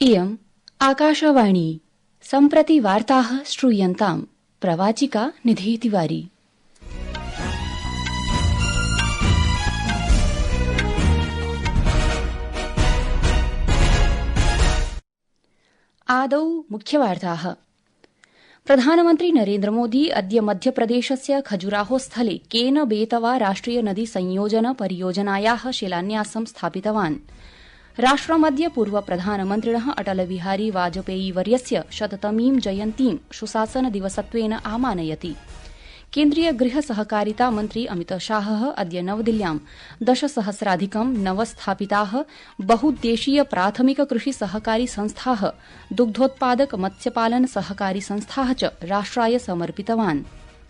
इयम् आकाशवाणी सम्प्रति वार्ताः श्रूयन्ताम् प्रवाचिका निधि तिवारी। आदौ मुख्यवार्ताः। प्रधानमन्त्री नरेन्द्र मोदी अद्य मध्यप्रदेशस्य खजुराहो स्थले केन बेतवा राष्ट्रिय नदी संयोजन परियोजनायाः शिलान्यासं स्थापितवान्। राष्ट्रमद्य पूर्व प्रधानमन्त्रिणः अटल बिहारी वाजपेयी वर्यस्य शततमीं जयन्तीं सुशासन दिवसत्वेन आमानयति। केन्द्रीय गृह सहकारिता मन्त्री अमित शाहः अद्य नवदिल्ल्यां 10,000,000 नवस्थापिताः बहुद्देशीय प्राथमिक कृषि सहकारी संस्थाः, दुग्धोत्पादक मत्स्यपालन सहकारी संस्थाः च राष्ट्राय समर्पितवान्।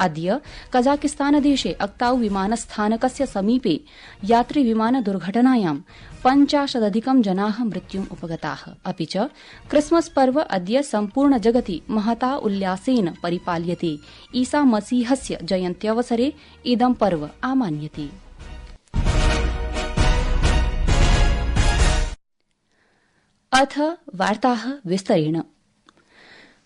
अद्य कजाकिस्तानदेशे अक्ताउ विमानस्थानकस्य समीपे यात्री विमान दुर्घटनायां 50,000 जनाः मृत्युम् उपगताः। अपि च क्रिसमस पर्व अद्य सम्पूर्ण जगति महता उल्लासेन परिपाल्यते। ईसा मसीहस्य जयन्त्यवसरे इदं पर्व आमान्यते। अथ वार्ताः विस्तरेण।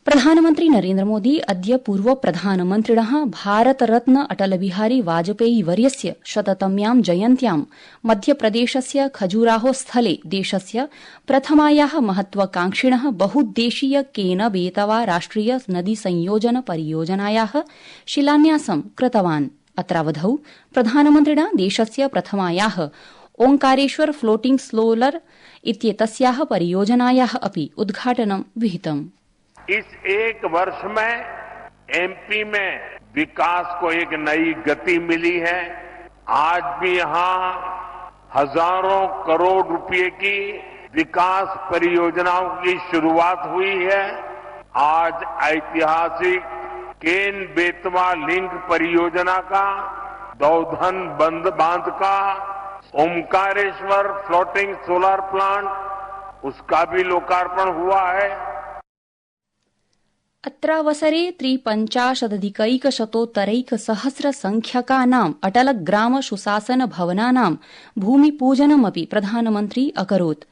प्रधानमन्त्री नरेन्द्र मोदी अद्य पूर्व प्रधानमन्त्रिणः भारतरत्न अटल बिहारी वाजपेयी वर्यस्य शततम्यां जयन्त्यां मध्यप्रदेशस्य खजुराहो स्थले देशस्य प्रथमायाः महत्वाकांक्षिणः बहुद्देशीय केन बेतवा राष्ट्रिय नदी संयोजन परियोजनायाः शिलान्यासं कृतवान्। अत्रावधौ प्रधानमन्त्रिणा देशस्य प्रथमायाः ओंकारेश्वर फ्लोटिंग सोलर इत्येतस्याः परियोजनायाः अपि उद्घाटनं विहितम्। इस एक वर्ष में एमपी में विकास को एक नई गति मिली है। आज भी यहां हजारों करोड़ रुपए की विकास परियोजनाओं की शुरुआत हुई है। आज ऐतिहासिक केन बेतवा लिंक परियोजना का, दौधन बांध का, ओमकारेश्वर फ्लोटिंग सोलर प्लांट उसका भी लोकार्पण हुआ है। अत्रावसरे 53,000,000 संख्यकानाम् अटल ग्राम सुशासन भवनानां भूमिपूजनमपि प्रधानमन्त्री अकरोत्।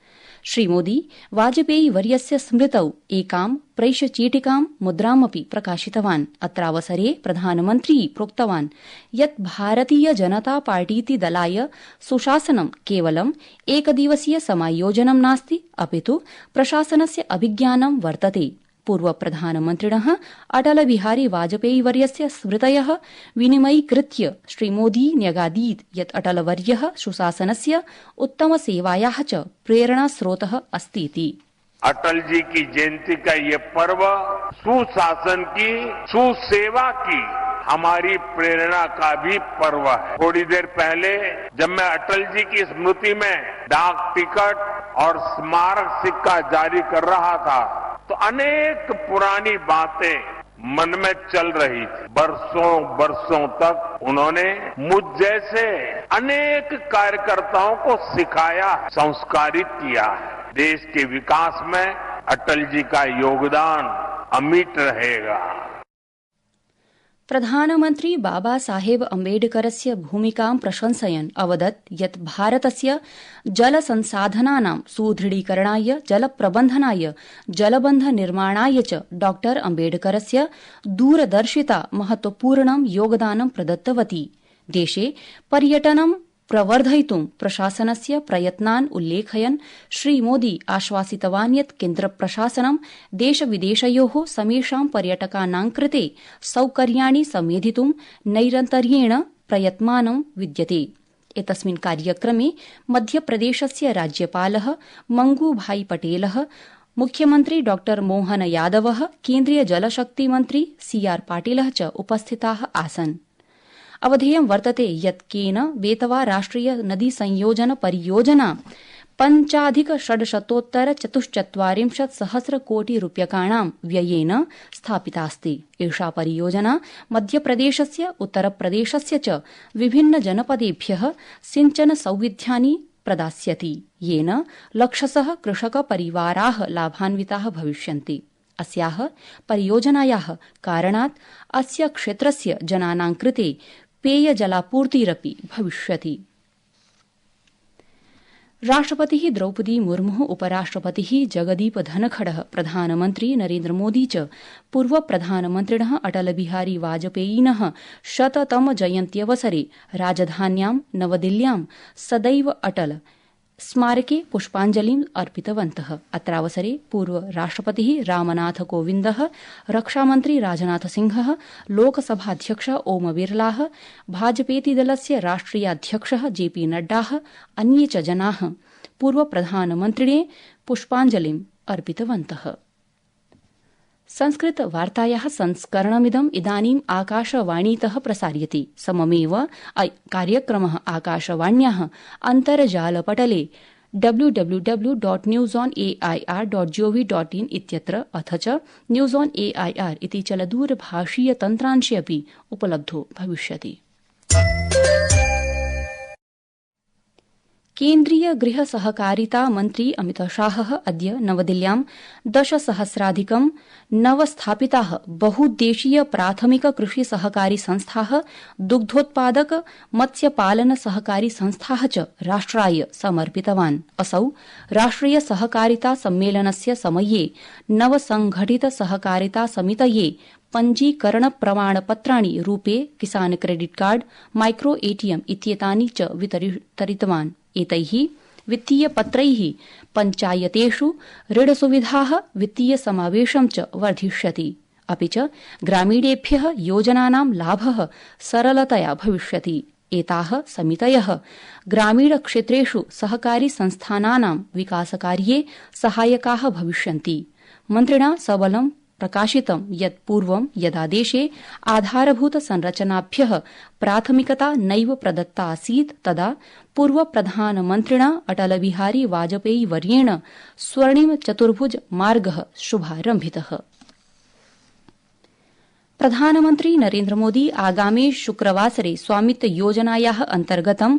श्रीमोदी वाजपेयी वर्यस्य स्मृतौ एकां प्रैषचीटिकां मुद्रामपि प्रकाशितवान्। अत्रावसरे प्रधानमन्त्री प्रोक्तवान् यत् भारतीय जनता पार्टीति दलाय सुशासनं केवलम् एकदिवसीय समायोजनं नास्ति, अपितु प्रशासनस्य अभिज्ञानं वर्तते। पूर्व प्रधानमन्त्रिणः अटल बिहारी वाजपेयी वर्यस्य स्मृतयः विनिमयीकृत्य श्रीमोदी न्यगादीत् यत् अटलवर्यः सुशासनस्य उत्तमसेवायाः च प्रेरणास्रोतः अस्तीति। अटल जी की जयंती का ये पर्व सुशासन की, सुसेवा की हमारी प्रेरणा का भी पर्व है। थोड़ी देर पहले जब मैं अटल जी की स्मृति में डाक टिकट और स्मारक सिक्का जारी कर रहा था तो अनेक पुरानी बातें मन में चल रही थी। बरसों तक उन्होंने मुझ जैसे अनेक कार्यकर्ताओं को सिखाया, संस्कारित किया है। देश के विकास में अटल जी का योगदान अमिट रहेगा। प्रधानमन्त्री बाबा साहेब अम्बेडकरस्य भूमिकां प्रशंसयन् अवदत् यत् भारतस्य जलसंसाधनानां सुदृढीकरणाय, जलप्रबन्धनाय, जलबन्ध निर्माणाय च डॉ अम्बेडकरस्य दूरदर्शिता महत्वपूर्णं योगदानं प्रदत्तवती। देशे पर्यटनं प्रवर्धयितुं प्रशासनस्य प्रयत्नान् उल्लेखयन् श्रीमोदी आश्वासितवान् यत् केन्द्रप्रशासनं देशविदेशयोः समेषां पर्यटकानां कृते सौकर्याणि समेधितुं नैरन्तर्येण प्रयत्मानं विद्यते। एतस्मिन् कार्यक्रमे मध्यप्रदेशस्य राज्यपालः मंगूभाई पटेलः, मुख्यमन्त्री डॉ मोहन यादवः, केन्द्रीय जलशक्तिमन्त्री CR पाटिलः च उपस्थिताः आसन्। अवधेयं वर्तते यत् केन बेतवा राष्ट्रिय नदी संयोजन परियोजना 5,644 कोटि रूप्यकाणां व्ययेन स्थापितास्ति। एषा परियोजना मध्यप्रदेशस्य, उत्तरप्रदेशस्य च विभिन्न जनपदेभ्यः सिंचन सौविध्यानि प्रदास्यति, येन लक्षशः कृषकपरिवाराः लाभान्विताः भविष्यन्ति। अस्याः परियोजनायाः कारणात् अस्य क्षेत्रस्य जनानां कृते पेयजलापूर्तिरपि भविष्यति। राष्ट्रपतिः द्रौपदी मुर्मुः उपराष्ट्रपतिः जगदीप धनखडः प्रधानमन्त्री नरेन्द्रमोदी च पूर्वप्रधानमन्त्रिणः अटलबिहारी वाजपेयिनः 100तम जयन्त्यवसरे राजधान्यां नवदिल्ल्यां सदैव अटल स्मारके पुष्पाञ्जलिम् अर्पितवन्तः। अत्रावसरे पूर्वराष्ट्रपतिः रामनाथ कोविन्दः, रक्षामन्त्री राजनाथसिंहः, लोकसभाध्यक्षः ओम बिरलाः, भाजपेतिदलस्य राष्ट्रियाध्यक्षः जेपी नड्डाः, अन्ये च जनाः पूर्वप्रधानमन्त्रिणे पुष्पाञ्जलिम् अर्पितवन्तः। संस्कृत वार्तायाः संस्करणमिदम् इदानीम् आकाशवाणीतः प्रसार्यते। सममेव कार्यक्रमः आकाशवाण्याः अन्तर्जालपटले www.newsonair.gov.in इत्यत्र अथ च न्यूज़ ऑन एआईआर इति चलदूरभाषीय तन्त्रांशे अपि उपलब्धो भविष्यति। केन्द्रीय गृह सहकारिता मन्त्री अमित शाहः अद्य नवदिल्ल्यां 10,000,000 नवस्थापिताः बहुद्देशीय प्राथमिक कृषि सहकारी संस्थाः, दुग्धोत्पादक मत्स्यपालन सहकारी संस्थाः च राष्ट्राय समर्पितवान्। असौ राष्ट्रिय सहकारिता सम्मेलनस्य समये नवसंघटित सहकारिता समितये पञ्जीकरण प्रमाणपत्राणि रूपे किसान क्रेडिट कार्ड, माइक्रो एटीएम इत्येतानि च वितरितवान्। एतैः वित्तीयपत्रैः पञ्चायतेषु ऋणसुविधाः, वित्तीय समावेशं च वर्धिष्यति। अपि च ग्रामीणेभ्यः योजनानां लाभः सरलतया भविष्यति। एताः समितयः ग्रामीणक्षेत्रेषु सहकारी संस्थानानां विकासकार्ये सहायकाः भविष्यन्ति। मन्त्रिणा सबलं प्रकाशितं यत् पूर्वं यदा देशे आधारभूत संरचनाभ्यः प्राथमिकता नैव प्रदत्ता आसीत् तदा पूर्वप्रधानमन्त्रिणा अटलबिहारी वाजपेयी वर्येण स्वर्णिम चतुर्भुज मार्गः शुभारम्भितः। प्रधानमन्त्री नरेन्द्रमोदी आगामी शुक्रवासरे स्वामित्व योजनायाः अन्तर्गतं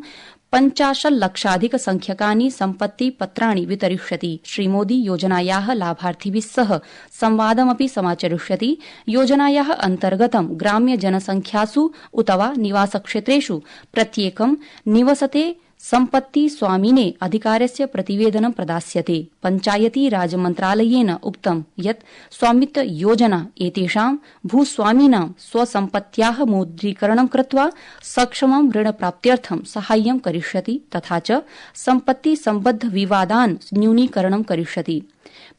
50,00,000 संख्यकानि सम्पत्तिपत्राणि वितरिष्यति। श्रीमोदी योजनायाः लाभार्थिभिः सह संवादमपि समाचरिष्यति। योजनायाः अन्तर्गतं ग्राम्य जनसंख्यासु उत वा निवासक्षेत्रेषु प्रत्येकं निवसते सम्पत्ति स्वामिने अधिकारस्य प्रतिवेदनं प्रदास्यते। पञ्चायती राज मन्त्रालयेन उक्तं यत् स्वामित्व योजना एतेषां भूस्वामिनां स्वसम्पत्त्याः मुद्रीकरणं कृत्वा सक्षमं ऋणप्राप्त्यर्थं साहाय्यं करिष्यति तथा च सम्पत्ति सम्बद्ध विवादान् न्यूनीकरणं करिष्यति।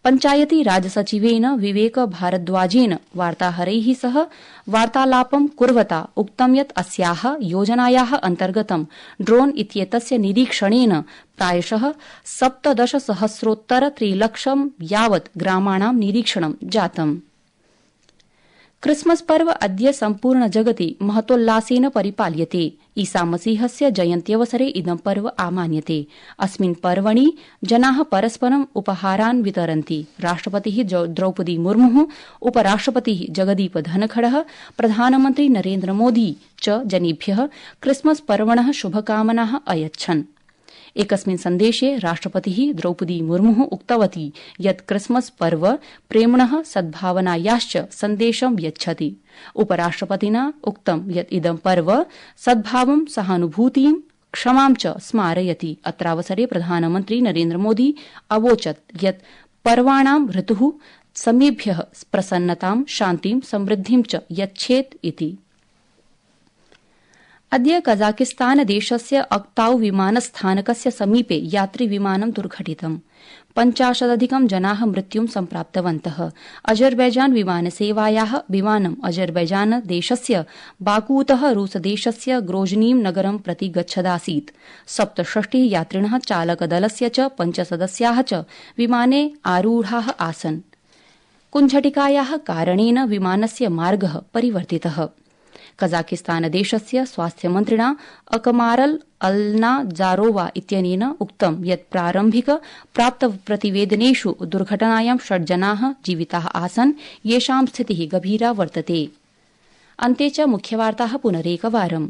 पञ्चायती राज सचिवेन विवेक भारद्वाजेन वार्ताहरैः सह वार्तालापं कुर्वता उक्तं यत् अस्याः योजनायाः अन्तर्गतं ड्रोन इत्येतस्य निरीक्षणेन प्रायशः 17,000,000 यावत् ग्रामाणां निरीक्षणं जातम्। क्रिसमस पर्व अद्य सम्पूर्ण जगति महतोल्लासेन परिपाल्यते। ईसा मसीहस्य जयन्त्यवसरे इदं पर्व आमान्यते। अस्मिन् पर्वणि जनाः परस्परम् उपहारान् वितरन्ति। राष्ट्रपतिः द्रौपदी मुर्मुः, उपराष्ट्रपतिः जगदीप धनखडः, प्रधानमन्त्री नरेन्द्रमोदी च जनेभ्यः क्रिसमस पर्वणः शुभकामनाः अयच्छन्। एकस्मिन् सन्देशे राष्ट्रपतिः द्रौपदी मुर्मुः उक्तवती यत् क्रिसमस पर्व प्रेम्णः सद्भावनायाश्च सन्देशं यच्छति। उपराष्ट्रपतिना उक्तं यत् इदं पर्व सद्भावं, सहानुभूतिं, क्षमां च स्मारयति। अत्रावसरे प्रधानमन्त्री नरेन्द्रमोदी अवोचत् यत् पर्वाणां ऋतुः समेभ्यः प्रसन्नतां, शान्तिं, समृद्धिं च यच्छेत् इति। अद्य कजाकिस्तान देशस्य अक्ताउ विमानस्थानकस्य समीपे यात्रिविमानं दुर्घटितम्। 50,000 जनाः मृत्युं सम्प्राप्तवन्तः। अजरबैजान विमानसेवायाः विमानम् अजरबैजान देशस्य बाकूतः रूसदेशस्य ग्रोजनीं नगरं प्रति गच्छदासीत्। 67 यात्रिणः, चालकदलस्य च 5 सदस्याः च विमाने आरूढाः आसन्। कुञ्झटिकायाः कारणेन विमानस्य मार्गः परिवर्तितः। कजाकिस्तान देशस्य स्वास्थ्यमन्त्रिणा अकमारल अल्नाजारोवा इत्यनेन उक्तं यत् प्रारम्भिक प्राप्त प्रतिवेदनेषु दुर्घटनायां 6 जनाः जीविताः आसन्, येषां स्थितिः गभीरा वर्तते। अन्ते च मुख्यवार्ताः पुनरेकवारम्।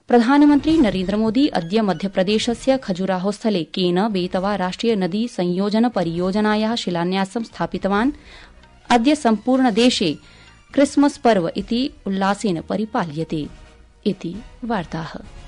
प्रधानमन्त्री नरेन्द्रमोदी अद्य मध्यप्रदेशस्य खजुराहोस्थले केन बेतवा राष्ट्रिय नदी संयोजन परियोजनायाः शिलान्यासं स्थापितवान्। अद्य सम्पूर्ण देशे क्रिसमस पर्व इति उल्लासेन परिपाल्यते इति वार्ताः।